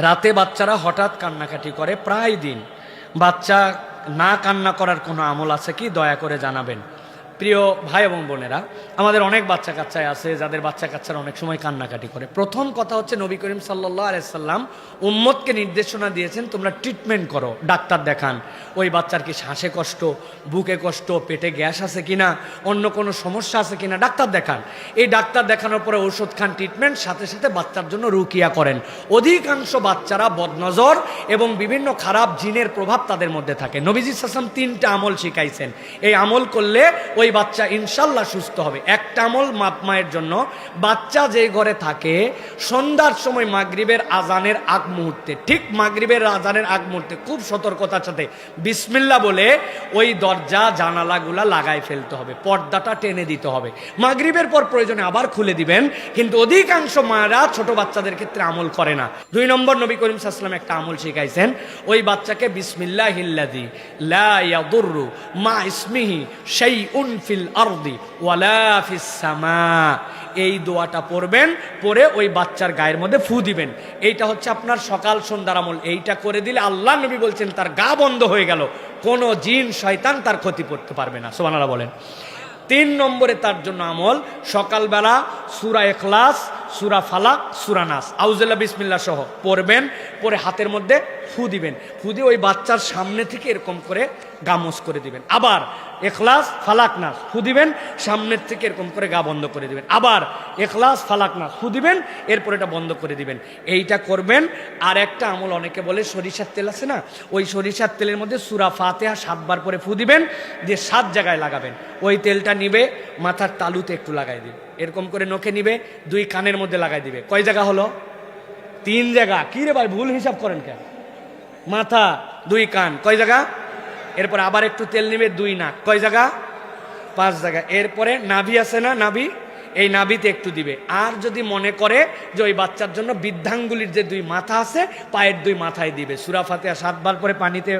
রাতে বাচ্চারা হঠাৎ কান্নাকাটি করে প্রায় দিন। বাচ্চা না কান্না করার কোনো আমল আছে কি, দয়া করে জানাবেন। প্রিয় ভাই এবং বোনেরা, আমাদের অনেক বাচ্চা কাচ্চায় আছে যাদের বাচ্চা কাচ্চারা অনেক সময় কান্নাকাটি করে। প্রথম কথা হচ্ছে, নবী করিম সাল্লাল্লাহু আলাইহি সাল্লাম উম্মতকে নির্দেশনা দিয়েছেন তোমরা ট্রিটমেন্ট করো, ডাক্তার দেখান। ওই বাচ্চার কি শ্বাসে কষ্ট, বুকে কষ্ট, পেটে গ্যাস আছে কিনা, অন্য কোনো সমস্যা আছে কিনা ডাক্তার দেখান। এই ডাক্তার দেখানোর পরে ওষুধ খান, ট্রিটমেন্ট, সাথে সাথে বাচ্চার জন্য রুকিয়া করেন। অধিকাংশ বাচ্চারা বদনজর এবং বিভিন্ন খারাপ জিনের প্রভাব তাদের মধ্যে থাকে। নবীজি সাল্লাল্লাহু আলাইহি ওয়াসাল্লাম 3টা আমল শিখাইছেন, এই আমল করলে ওই বাচ্চা ইনশাল্লাহ সুস্থ হবে। একটা আমল মায়ের জন্য, বাচ্চা যে ঘরে থাকে সন্ধ্যার সময় মাগরিবের আজানের আগ মুহূর্তে, ঠিক মাগরিবের আজানের আগ মুহূর্তে খুব সতর্কতার সাথে বিসমিল্লাহ বলে ওই দরজা জানালাগুলা লাগাই ফেলতে হবে, পর্দাটা টেনে দিতে হবে। মাগরিবের পর প্রয়োজনে আবার খুলে দিবেন, কিন্তু অধিকাংশ মায়েরা ছোট বাচ্চাদের ক্ষেত্রে আমল করে না। 2 নম্বর, নবী করিম সাল্লাল্লাহু আলাইহি ওয়াসাল্লাম একটা আমল শিখাইছেন, ওই বাচ্চাকে বিসমিল্লাহিল্লাযী লা ইয়াদুররু মা ইসমিহি শাইউন ফিল আরদি ওয়ালা ফিস সামা, এই দোয়াটা পড়বেন, পড়ে ওই বাচ্চার গায়ের মধ্যে ফু দিবেন। এইটা হচ্ছে আপনার সকাল সন্ধ্যার আমল। এইটা করে দিলে আল্লাহ নবী বলছেন তার গা বন্ধ হয়ে গেল, কোনো জিন শয়তান তার ক্ষতি করতে পারবে না। সুবহানাল্লাহ বলেন। 3 নম্বরে তার জন্য আমল, সকালবেলা সূরা ইখলাস, সূরা ফালাক, সূরা নাস, আউযুবিল্লাহি বিসমিল্লাহ সহ পড়বেন, পরে হাতের মধ্যে ফু দিবেন। ফু দিয়ে ওই বাচ্চার সামনে থেকে এরকম করে গামস করে দিবেন। আবার ইখলাস, ফালাক, নাস ফু দিবেন, সামনের থেকে এরকম করে গা বন্ধ করে দিবেন। আবার ইখলাস, ফালাক, নাস ফু দিবেন, এরপর এটা বন্ধ করে দিবেন। এইটা করবেন। আর একটা আমল অনেকে বলে সরিষার তেল আছে না, ওই সরিষার তেলের মধ্যে সূরা ফাতিহা 7 বার করে ফু দিবেন, দিয়ে 7 জায়গায় লাগাবেন। ওই তেলটা নিবে মাথার তালুতে একটু লাগাই দিবে, এরকম করে নখে নিবে, 2 কানের মধ্যে লাগাই দিবে। কয় জায়গা হলো? 3 জায়গা। কি রে ভাই, ভুল হিসাব করেন কেন? মাথা, 2 কান, কয় জায়গা? এরপর আবার একটু তেল নিবে, 2 নাক, কয় জায়গা? 5 জায়গা। এরপরে নাভি আছে না, নাভি, এই নাভিতে একটু দিবে। আর যদি মনে করে যে ওই বাচ্চার জন্য বৃদ্ধাঙ্গুলির যে 2 মাথা আছে, পায়ের 2 মাথায় দিবে, সূরা ফাতিহা 7 বার পরে পানিতে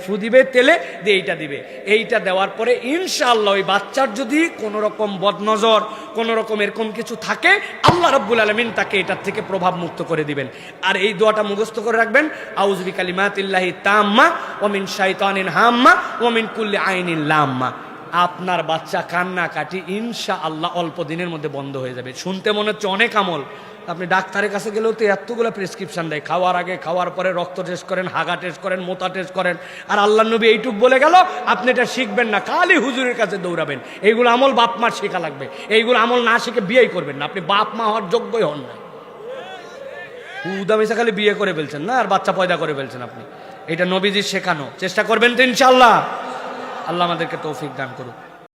ফু দিবে, তেলে দিয়ে এইটা দিবে। এইটা দেওয়ার পরে ইনশাআল্লাহ ওই বাচ্চার যদি কোনো রকম বদনজর, কোনো রকম এরকম কিছু থাকে, আল্লাহ রাব্বুল আলামিন তাকে এটার থেকে প্রভাব মুক্ত করে দিবেন। আর এই দোয়াটা মুখস্থ করে রাখবেন, আউযু বিকালিমাতিল্লাহি তাম্মা ওয়া মিন শাইতানিন হাম্মা ওয়া মিন কুল্লি আইনিন লাম্মা। আপনার বাচ্চা কান্নাকাটি ইনশাআল্লাহ অল্প দিনের মধ্যে বন্ধ হয়ে যাবে। শুনতে মনে হচ্ছে অনেক আমল, আপনি ডাক্তারের কাছে গেলেও তো এতগুলো প্রেসক্রিপশন দেয়, খাওয়ার আগে, খাওয়ার পরে রক্ত টেস্ট করেন, হাগা টেস্ট করেন, মোতা টেস্ট করেন। আর আল্লাহ নবী এইটুক বলে গেল, আপনি এটা শিখবেন না, খালি হুজুরের কাছে দৌড়াবেন। এইগুলো আমল বাপ মার শেখা লাগবে। এইগুলো আমল না শিখে বিয়েই করবেন না, আপনি বাপ মা হওয়ার যোগ্যই হন না। উদামেশা খালি বিয়ে করে ফেলছেন না, আর বাচ্চা পয়দা করে ফেলছেন আপনি। এটা নবীজির শেখানো, চেষ্টা করবেন তো ইনশাআল্লাহ। আল্লাহ আমাদেরকে তৌফিক দান করুন।